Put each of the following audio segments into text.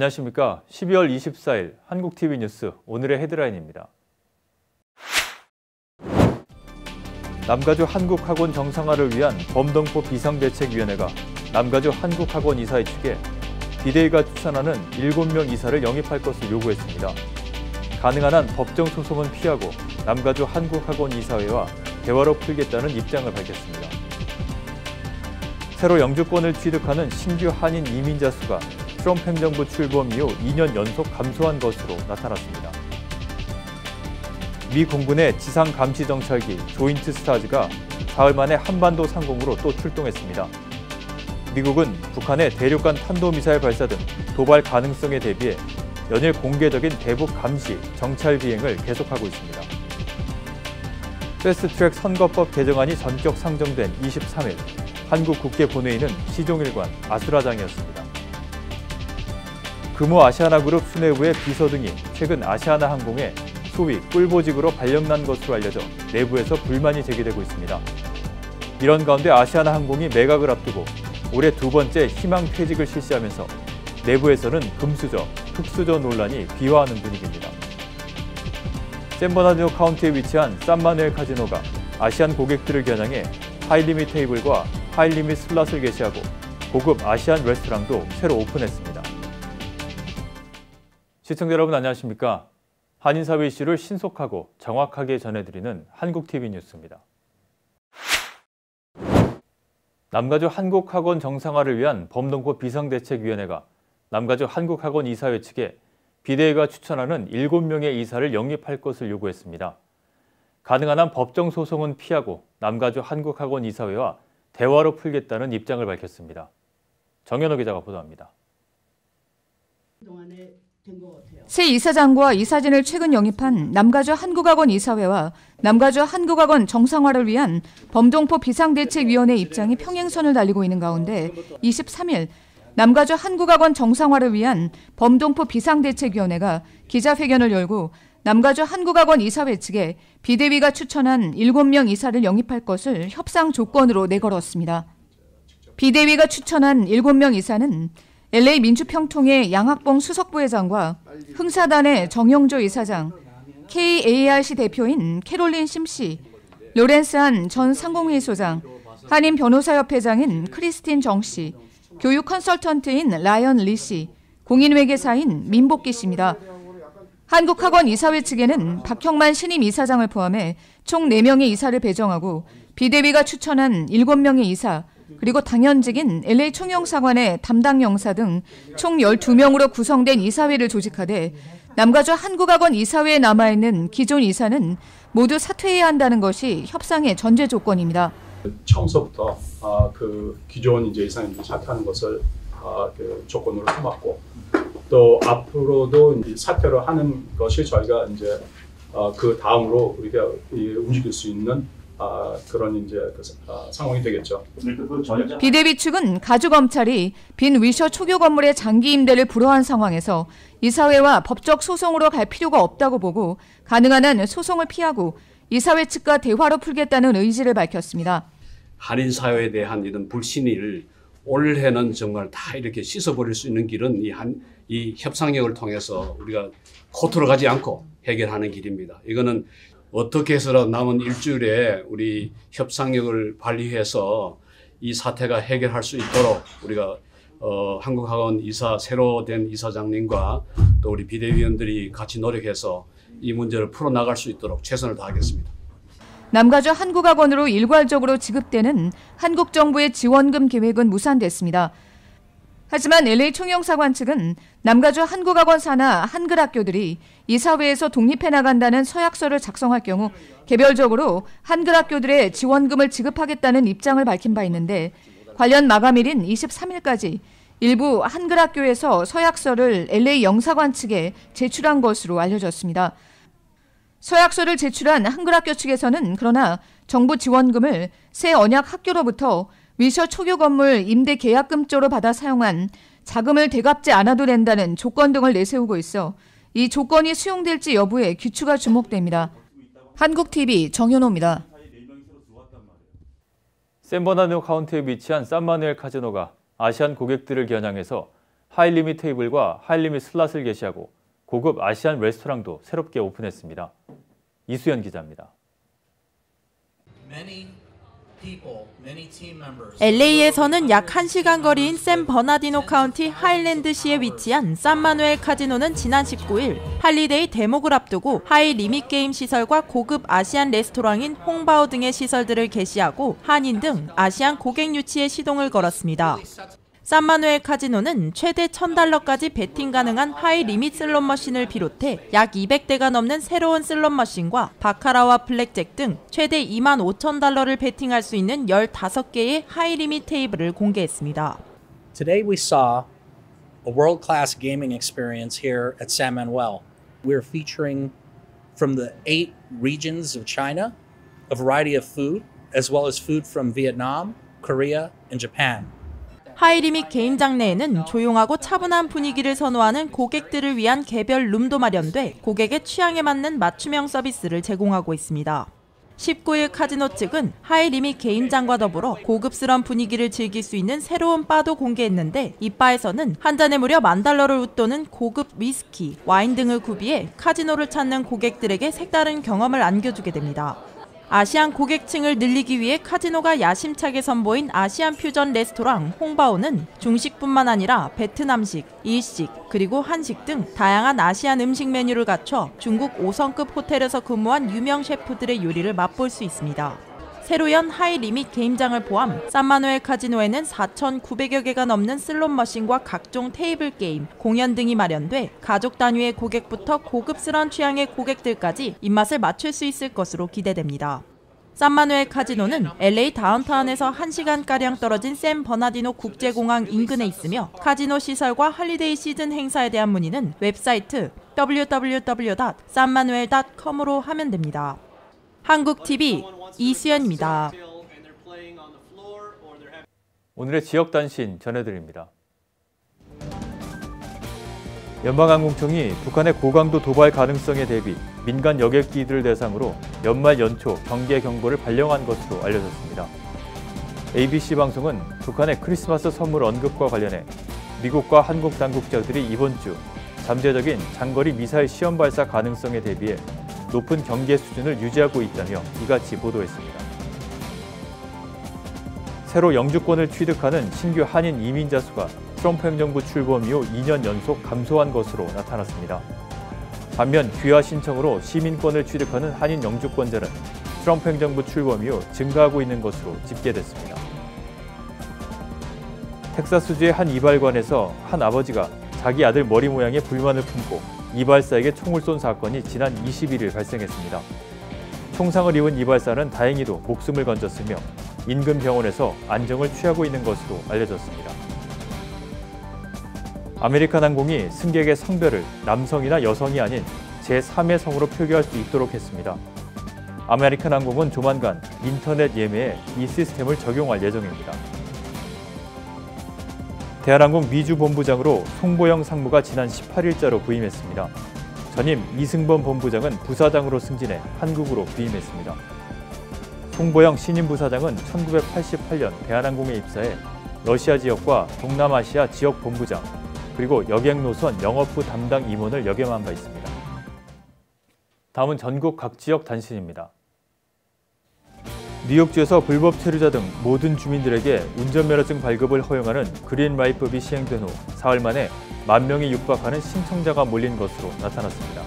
안녕하십니까. 12월 24일 한국TV 뉴스 오늘의 헤드라인입니다. 남가주 한국학원 정상화를 위한 범동포 비상대책위원회가 남가주 한국학원 이사회 측에 비대위가 추천하는 7명 이사를 영입할 것을 요구했습니다. 가능한 한 법정 소송은 피하고 남가주 한국학원 이사회와 대화로 풀겠다는 입장을 밝혔습니다. 새로 영주권을 취득하는 신규 한인 이민자 수가 트럼프 행정부 출범 이후 2년 연속 감소한 것으로 나타났습니다. 미 공군의 지상 감시 정찰기 조인트 스타즈가 사흘 만에 한반도 상공으로 또 출동했습니다. 미국은 북한의 대륙간 탄도미사일 발사 등 도발 가능성에 대비해 연일 공개적인 대북 감시, 정찰 비행을 계속하고 있습니다. 패스트트랙 선거법 개정안이 전격 상정된 23일, 한국 국회 본회의는 시종일관 아수라장이었습니다. 금호 아시아나그룹 수뇌부의 비서 등이 최근 아시아나항공에 소위 꿀보직으로 발령난 것으로 알려져 내부에서 불만이 제기되고 있습니다. 이런 가운데 아시아나항공이 매각을 앞두고 올해 두 번째 희망퇴직을 실시하면서 내부에서는 금수저, 흑수저 논란이 비화하는 분위기입니다. 샌버나디노 카운티에 위치한 산마누엘 카지노가 아시안 고객들을 겨냥해 하이리밋 테이블과 하이리밋 슬롯을 게시하고 고급 아시안 레스토랑도 새로 오픈했습니다. 시청자 여러분 안녕하십니까? 한인사회 이슈를 신속하고 정확하게 전해드리는 한국TV 뉴스입니다. 남가주 한국학원 정상화를 위한 범동포 비상대책위원회가 남가주 한국학원 이사회 측에 비대위가 추천하는 7명의 이사를 영입할 것을 요구했습니다. 가능한 한 법정 소송은 피하고 남가주 한국학원 이사회와 대화로 풀겠다는 입장을 밝혔습니다. 정현호 기자가 보도합니다. 새 이사장과 이사진을 최근 영입한 남가주 한국학원 이사회와 남가주 한국학원 정상화를 위한 범동포 비상대책위원회 입장이 평행선을 달리고 있는 가운데 23일 남가주 한국학원 정상화를 위한 범동포 비상대책위원회가 기자회견을 열고 남가주 한국학원 이사회 측에 비대위가 추천한 7명 이사를 영입할 것을 협상 조건으로 내걸었습니다. 비대위가 추천한 7명 이사는 LA 민주평통의 양학봉 수석부회장과 흥사단의 정영조 이사장, KARC 대표인 캐롤린 심씨, 로렌스한 전 상공회의소장, 한인변호사협회장인 크리스틴 정씨, 교육 컨설턴트인 라이언 리씨, 공인회계사인 민복기 씨입니다. 한국학원 이사회 측에는 박형만 신임 이사장을 포함해 총 4명의 이사를 배정하고 비대위가 추천한 7명의 이사, 그리고 당연직인 LA 총영사관의 담당 영사 등 총 12명으로 구성된 이사회를 조직하되 남가주 한국학원 이사회에 남아있는 기존 이사는 모두 사퇴해야 한다는 것이 협상의 전제 조건입니다. 처음서부터 기존 이사님들이 사퇴하는 것을 조건으로 삼았고 또 앞으로도 사퇴를 하는 것이 저희가 그 다음으로 우리가 움직일 수 있는 그런 상황이 되겠죠. 비대위 측은 가주검찰이 빈 위셔 초교 건물의 장기 임대를 불허한 상황에서 이사회와 법적 소송으로 갈 필요가 없다고 보고 가능한 한 소송을 피하고 이사회 측과 대화로 풀겠다는 의지를 밝혔습니다. 한인 사회에 대한 이런 불신을 올해는 정말 다 이렇게 씻어버릴 수 있는 길은 이 협상력을 통해서 우리가 코트로 가지 않고 해결하는 길입니다. 이거는 어떻게 해서라도 남은 일주일에 우리 협상력을 발휘해서 이 사태가 해결할 수 있도록 우리가 한국학원 이사 새로 된 이사장님과 또 우리 비대위원들이 같이 노력해서 이 문제를 풀어나갈 수 있도록 최선을 다하겠습니다. 남가주 한국학원으로 일괄적으로 지급되는 한국 정부의 지원금 계획은 무산됐습니다. 하지만 LA 총영사관 측은 남가주 한국학원 산하 한글학교들이 이사회에서 독립해 나간다는 서약서를 작성할 경우 개별적으로 한글학교들의 지원금을 지급하겠다는 입장을 밝힌 바 있는데 관련 마감일인 23일까지 일부 한글학교에서 서약서를 LA 영사관 측에 제출한 것으로 알려졌습니다. 서약서를 제출한 한글학교 측에서는 그러나 정부 지원금을 새 언약 학교로부터 위셔 초교 건물 임대 계약금조로 받아 사용한 자금을 되갚지 않아도 된다는 조건 등을 내세우고 있어 이 조건이 수용될지 여부에 귀추가 주목됩니다. 한국TV 정현호입니다. 샌버나디노 카운티에 위치한 산마누엘 카지노가 아시안 고객들을 겨냥해서 하이리밋 테이블과 하이리밋 슬롯을 게시하고 고급 아시안 레스토랑도 새롭게 오픈했습니다. 이수연 기자입니다. LA에서는 약 1시간 거리인 샌 버나디노 카운티 하일랜드시에 위치한 산마누엘 카지노는 지난 19일 할리데이 대목을 앞두고 하이 리밋 게임 시설과 고급 아시안 레스토랑인 홍바오 등의 시설들을 개시하고 한인 등 아시안 고객 유치에 시동을 걸었습니다. 산마누엘 카지노는 최대 $1,000까지 베팅 가능한 하이 리밋 슬롯 머신을 비롯해 약 200대가 넘는 새로운 슬롯 머신과 바카라와 블랙잭 등 최대 $25,000를 베팅할 수 있는 15개의 하이 리밋 테이블을 공개했습니다. Today we saw a world-class gaming experience here at San Manuel. We're featuring from the 8 regions of China, a variety of food, as well as food from Vietnam, Korea, and Japan. 하이리밋 게임장 내에는 조용하고 차분한 분위기를 선호하는 고객들을 위한 개별 룸도 마련돼 고객의 취향에 맞는 맞춤형 서비스를 제공하고 있습니다. 19일 카지노 측은 하이리밋 게임장과 더불어 고급스러운 분위기를 즐길 수 있는 새로운 바도 공개했는데 이 바에서는 한 잔에 무려 $10,000를 웃도는 고급 위스키, 와인 등을 구비해 카지노를 찾는 고객들에게 색다른 경험을 안겨주게 됩니다. 아시안 고객층을 늘리기 위해 카지노가 야심차게 선보인 아시안 퓨전 레스토랑 홍바오는 중식뿐만 아니라 베트남식, 일식, 그리고 한식 등 다양한 아시안 음식 메뉴를 갖춰 중국 5성급 호텔에서 근무한 유명 셰프들의 요리를 맛볼 수 있습니다. 새로 연 하이 리밋 게임장을 포함 산마누엘 카지노에는 4,900여 개가 넘는 슬롯 머신과 각종 테이블 게임, 공연 등이 마련돼 가족 단위의 고객부터 고급스러운 취향의 고객들까지 입맛을 맞출 수 있을 것으로 기대됩니다. 산마누엘 카지노는 LA 다운타운에서 1시간가량 떨어진 샌 버나디노 국제공항 인근에 있으며 카지노 시설과 할리데이 시즌 행사에 대한 문의는 웹사이트 www.sanmanuel.com으로 하면 됩니다. 한국TV 이수연입니다. 오늘의 지역 단신 전해드립니다. 연방항공청이 북한의 고강도 도발 가능성에 대비 민간 여객기들을 대상으로 연말 연초 경계 경보를 발령한 것으로 알려졌습니다. ABC 방송은 북한의 크리스마스 선물 언급과 관련해 미국과 한국 당국자들이 이번 주 잠재적인 장거리 미사일 시험 발사 가능성에 대비해 높은 경계 수준을 유지하고 있다며 이같이 보도했습니다. 새로 영주권을 취득하는 신규 한인 이민자 수가 트럼프 행정부 출범 이후 2년 연속 감소한 것으로 나타났습니다. 반면 귀화 신청으로 시민권을 취득하는 한인 영주권자는 트럼프 행정부 출범 이후 증가하고 있는 것으로 집계됐습니다. 텍사스주의 한 이발관에서 한 아버지가 자기 아들 머리 모양에 불만을 품고 이발사에게 총을 쏜 사건이 지난 21일 발생했습니다. 총상을 입은 이발사는 다행히도 목숨을 건졌으며 인근 병원에서 안정을 취하고 있는 것으로 알려졌습니다. 아메리칸 항공이 승객의 성별을 남성이나 여성이 아닌 제3의 성으로 표기할 수 있도록 했습니다. 아메리칸 항공은 조만간 인터넷 예매에 이 시스템을 적용할 예정입니다. 대한항공 미주본부장으로 송보영 상무가 지난 18일자로 부임했습니다. 전임 이승범 본부장은 부사장으로 승진해 한국으로 부임했습니다. 송보영 신임 부사장은 1988년 대한항공에 입사해 러시아 지역과 동남아시아 지역 본부장, 그리고 여객노선 영업부 담당 임원을 역임한 바 있습니다. 다음은 전국 각 지역 단신입니다. 뉴욕주에서 불법 체류자 등 모든 주민들에게 운전면허증 발급을 허용하는 그린라이트법이 시행된 후 사흘 만에 10,000명이 육박하는 신청자가 몰린 것으로 나타났습니다.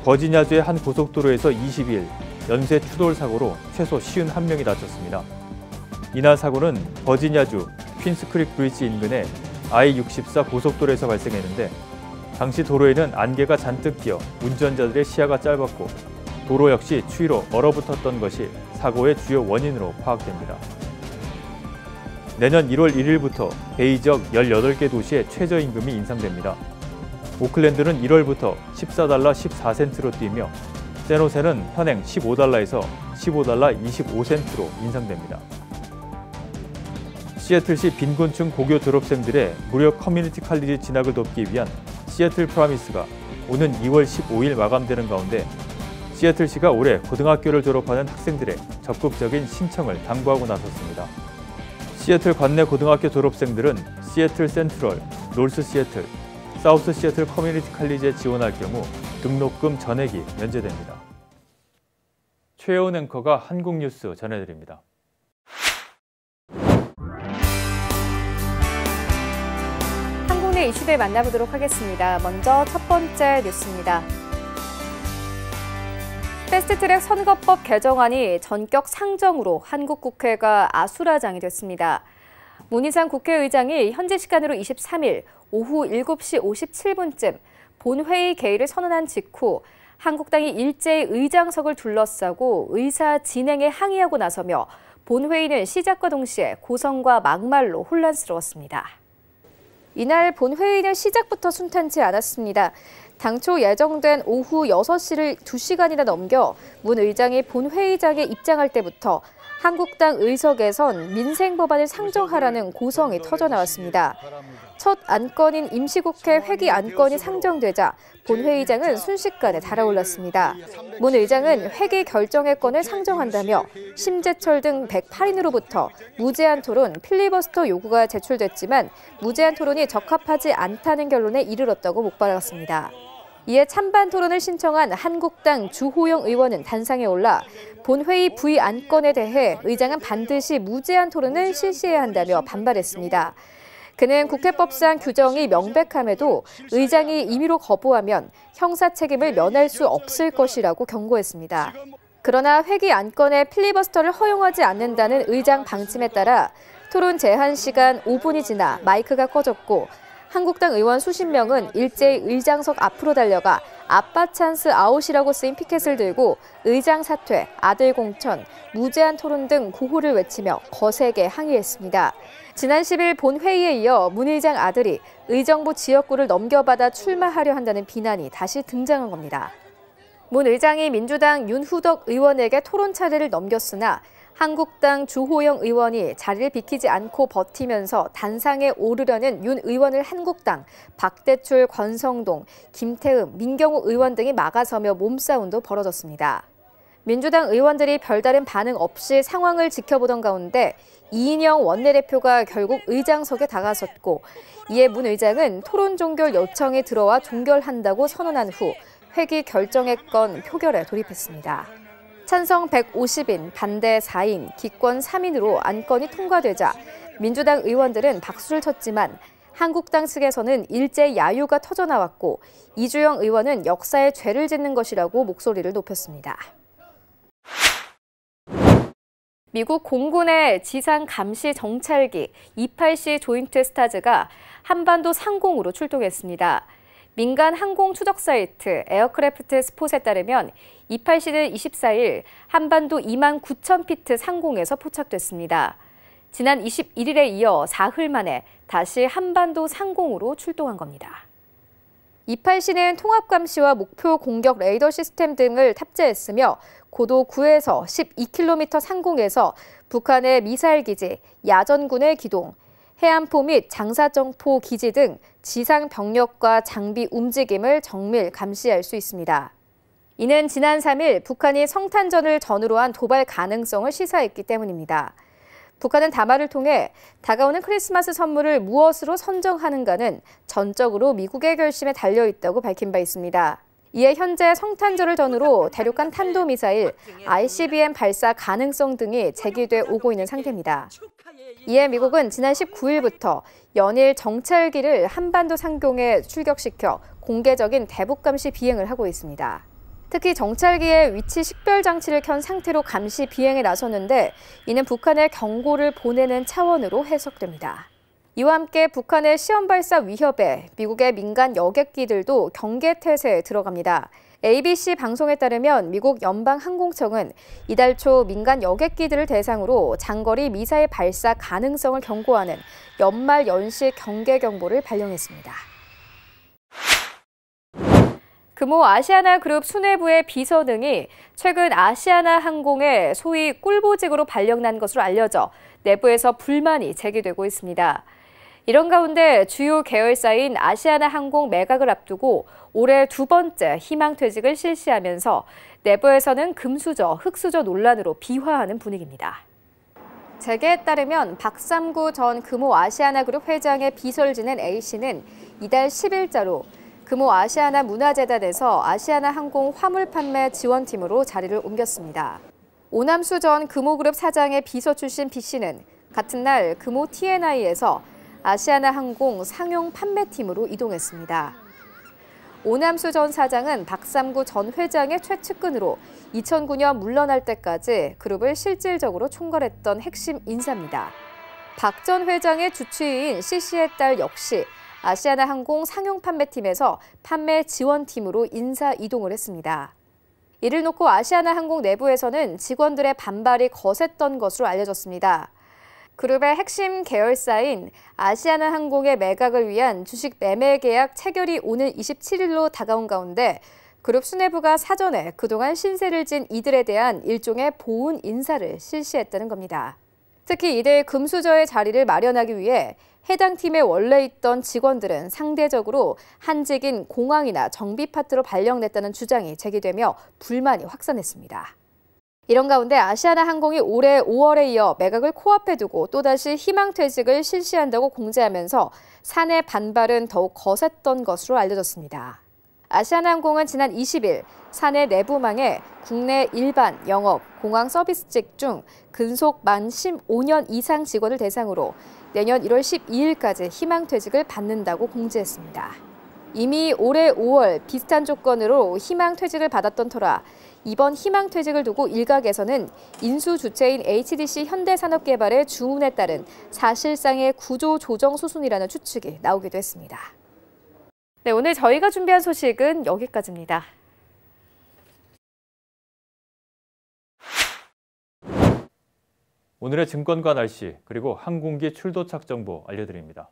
버지니아주의 한 고속도로에서 22일 연쇄 추돌 사고로 최소 51명이 다쳤습니다. 이날 사고는 버지니아주 퀸스크릭 브리지 인근의 I-64 고속도로에서 발생했는데 당시 도로에는 안개가 잔뜩 끼어 운전자들의 시야가 짧았고 도로 역시 추위로 얼어붙었던 것이 사고의 주요 원인으로 파악됩니다. 내년 1월 1일부터 베이 지역 18개 도시의 최저임금이 인상됩니다. 오클랜드는 1월부터 $14 14센트로 뛰며 샌호세는 현행 $15에서 $15 25센트로 인상됩니다. 시애틀시 빈곤층 고교 졸업생들의 무료 커뮤니티 칼리지 진학을 돕기 위한 시애틀 프라미스가 오는 2월 15일 마감되는 가운데 시애틀시가 올해 고등학교를 졸업하는 학생들의 적극적인 신청을 당부하고 나섰습니다. 시애틀 관내 고등학교 졸업생들은 시애틀 센트럴, 노스 시애틀, 사우스 시애틀 커뮤니티 칼리지에 지원할 경우 등록금 전액이 면제됩니다. 최혜원 앵커가 한국 뉴스 전해드립니다. 한국내 이슈들 만나보도록 하겠습니다. 먼저 첫 번째 뉴스입니다. 패스트트랙 선거법 개정안이 전격 상정으로 한국 국회가 아수라장이 됐습니다. 문희상 국회의장이 현지 시간으로 23일 오후 7시 57분쯤 본회의 개의를 선언한 직후 한국당이 일제히 의장석을 둘러싸고 의사 진행에 항의하고 나서며 본회의는 시작과 동시에 고성과 막말로 혼란스러웠습니다. 이날 본회의는 시작부터 순탄치 않았습니다. 당초 예정된 오후 6시를 2시간이나 넘겨 문 의장이 본회의장에 입장할 때부터 한국당 의석에선 민생 법안을 상정하라는 고성이 터져나왔습니다. 첫 안건인 임시국회 회기 안건이 상정되자 본회의장은 순식간에 달아올랐습니다. 문 의장은 회기 결정의 건을 상정한다며 심재철 등 108인으로부터 무제한 토론, 필리버스터 요구가 제출됐지만 무제한 토론이 적합하지 않다는 결론에 이르렀다고 목발았습니다. 이에 찬반 토론을 신청한 한국당 주호영 의원은 단상에 올라 본회의 부의 안건에 대해 의장은 반드시 무제한 토론을 실시해야 한다며 반발했습니다. 그는 국회법상 규정이 명백함에도 의장이 임의로 거부하면 형사 책임을 면할 수 없을 것이라고 경고했습니다. 그러나 회기 안건에 필리버스터를 허용하지 않는다는 의장 방침에 따라 토론 제한 시간 5분이 지나 마이크가 꺼졌고 한국당 의원 수십 명은 일제히 의장석 앞으로 달려가 아빠 찬스 아웃이라고 쓰인 피켓을 들고 의장 사퇴, 아들 공천, 무제한 토론 등 구호를 외치며 거세게 항의했습니다. 지난 10일 본회의에 이어 문 의장 아들이 의정부 지역구를 넘겨받아 출마하려 한다는 비난이 다시 등장한 겁니다. 문 의장이 민주당 윤후덕 의원에게 토론 차례를 넘겼으나 한국당 주호영 의원이 자리를 비키지 않고 버티면서 단상에 오르려는 윤 의원을 한국당, 박대출, 권성동, 김태흠, 민경욱 의원 등이 막아서며 몸싸움도 벌어졌습니다. 민주당 의원들이 별다른 반응 없이 상황을 지켜보던 가운데 이인영 원내대표가 결국 의장석에 다가섰고 이에 문 의장은 토론 종결 요청이 들어와 종결한다고 선언한 후 회기 결정의 건 표결에 돌입했습니다. 찬성 150인, 반대 4인, 기권 3인으로 안건이 통과되자 민주당 의원들은 박수를 쳤지만 한국당 측에서는 일제 야유가 터져나왔고 이주영 의원은 역사에 죄를 짓는 것이라고 목소리를 높였습니다. 미국 공군의 지상 감시 정찰기 28C 조인트 스타즈가 한반도 상공으로 출동했습니다. 민간 항공 추적 사이트 에어크래프트 스폿에 따르면 28C는 24일 한반도 29,000피트 상공에서 포착됐습니다. 지난 21일에 이어 사흘 만에 다시 한반도 상공으로 출동한 겁니다. 28C는 통합 감시와 목표 공격 레이더 시스템 등을 탑재했으며 고도 9에서 12km 상공에서 북한의 미사일 기지, 야전군의 기동, 해안포 및 장사정포 기지 등 지상 병력과 장비 움직임을 정밀 감시할 수 있습니다. 이는 지난 3일 북한이 성탄절을 전후로 한 도발 가능성을 시사했기 때문입니다. 북한은 담화를 통해 다가오는 크리스마스 선물을 무엇으로 선정하는가는 전적으로 미국의 결심에 달려있다고 밝힌 바 있습니다. 이에 현재 성탄절을 전후로 대륙간 탄도미사일 ICBM 발사 가능성 등이 제기돼 오고 있는 상태입니다. 이에 미국은 지난 19일부터 연일 정찰기를 한반도 상공에 출격시켜 공개적인 대북 감시 비행을 하고 있습니다. 특히 정찰기의 위치 식별 장치를 켠 상태로 감시 비행에 나섰는데 이는 북한에 경고를 보내는 차원으로 해석됩니다. 이와 함께 북한의 시험 발사 위협에 미국의 민간 여객기들도 경계 태세에 들어갑니다. ABC 방송에 따르면 미국 연방항공청은 이달 초 민간 여객기들을 대상으로 장거리 미사일 발사 가능성을 경고하는 연말 연시 경계 경보를 발령했습니다. 금호 아시아나그룹 수뇌부의 비서 등이 최근 아시아나항공에 소위 꿀보직으로 발령난 것으로 알려져 내부에서 불만이 제기되고 있습니다. 이런 가운데 주요 계열사인 아시아나항공 매각을 앞두고 올해 두 번째 희망퇴직을 실시하면서 내부에서는 금수저, 흑수저 논란으로 비화하는 분위기입니다. 재계에 따르면 박삼구 전 금호 아시아나그룹 회장의 비서를 지낸 A씨는 이달 10일자로 금호 아시아나 문화재단에서 아시아나 항공 화물 판매 지원팀으로 자리를 옮겼습니다. 오남수 전 금호그룹 사장의 비서 출신 B씨는 같은 날 금호 T&I에서 아시아나 항공 상용 판매팀으로 이동했습니다. 오남수 전 사장은 박삼구 전 회장의 최측근으로 2009년 물러날 때까지 그룹을 실질적으로 총괄했던 핵심 인사입니다. 박 전 회장의 주치의인 C씨의 딸 역시 아시아나 항공 상용 판매팀에서 판매 지원팀으로 인사 이동을 했습니다. 이를 놓고 아시아나 항공 내부에서는 직원들의 반발이 거셌던 것으로 알려졌습니다. 그룹의 핵심 계열사인 아시아나 항공의 매각을 위한 주식 매매 계약 체결이 오는 27일로 다가온 가운데 그룹 수뇌부가 사전에 그동안 신세를 진 이들에 대한 일종의 보훈 인사를 실시했다는 겁니다. 특히 이들 금수저의 자리를 마련하기 위해 해당 팀에 원래 있던 직원들은 상대적으로 한직인 공항이나 정비 파트로 발령됐다는 주장이 제기되며 불만이 확산했습니다. 이런 가운데 아시아나 항공이 올해 5월에 이어 매각을 코앞에 두고 또다시 희망퇴직을 실시한다고 공지하면서 사내 반발은 더욱 거셌던 것으로 알려졌습니다. 아시아나 항공은 지난 20일 사내 내부망에 국내 일반, 영업, 공항 서비스직 중 근속 만 15년 이상 직원을 대상으로 내년 1월 12일까지 희망퇴직을 받는다고 공지했습니다. 이미 올해 5월 비슷한 조건으로 희망퇴직을 받았던 터라 이번 희망퇴직을 두고 일각에서는 인수 주체인 HDC 현대산업개발의 주문에 따른 사실상의 구조 조정 수순이라는 추측이 나오기도 했습니다. 네, 오늘 저희가 준비한 소식은 여기까지입니다. 오늘의 증권과 날씨 그리고 항공기 출도착 정보 알려드립니다.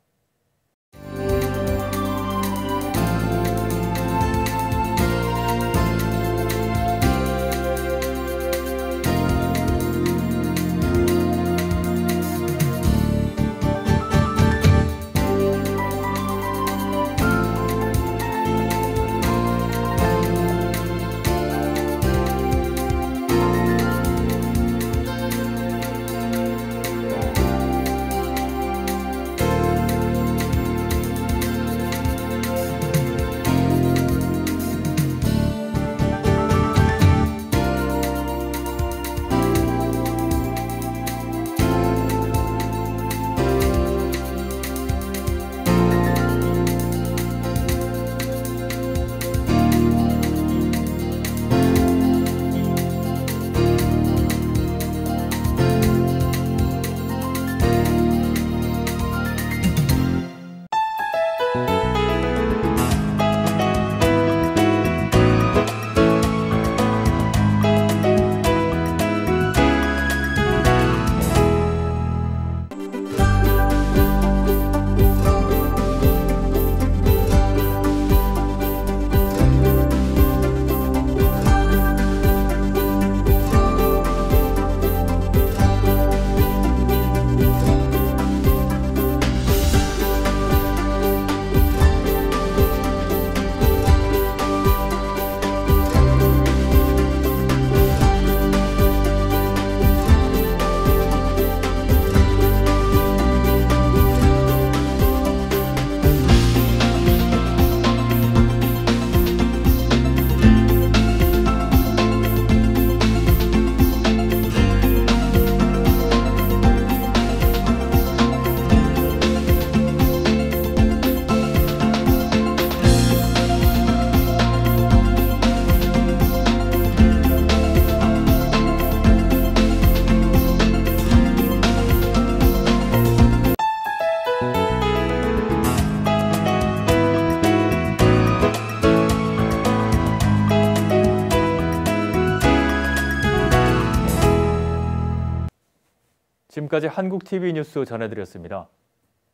지금까지 한국TV 뉴스 전해드렸습니다.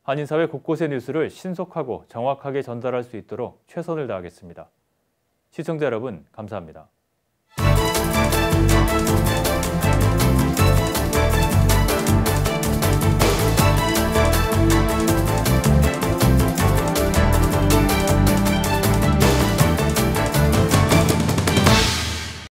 한인사회 곳곳의 뉴스를 신속하고 정확하게 전달할 수 있도록 최선을 다하겠습니다. 시청자 여러분, 감사합니다.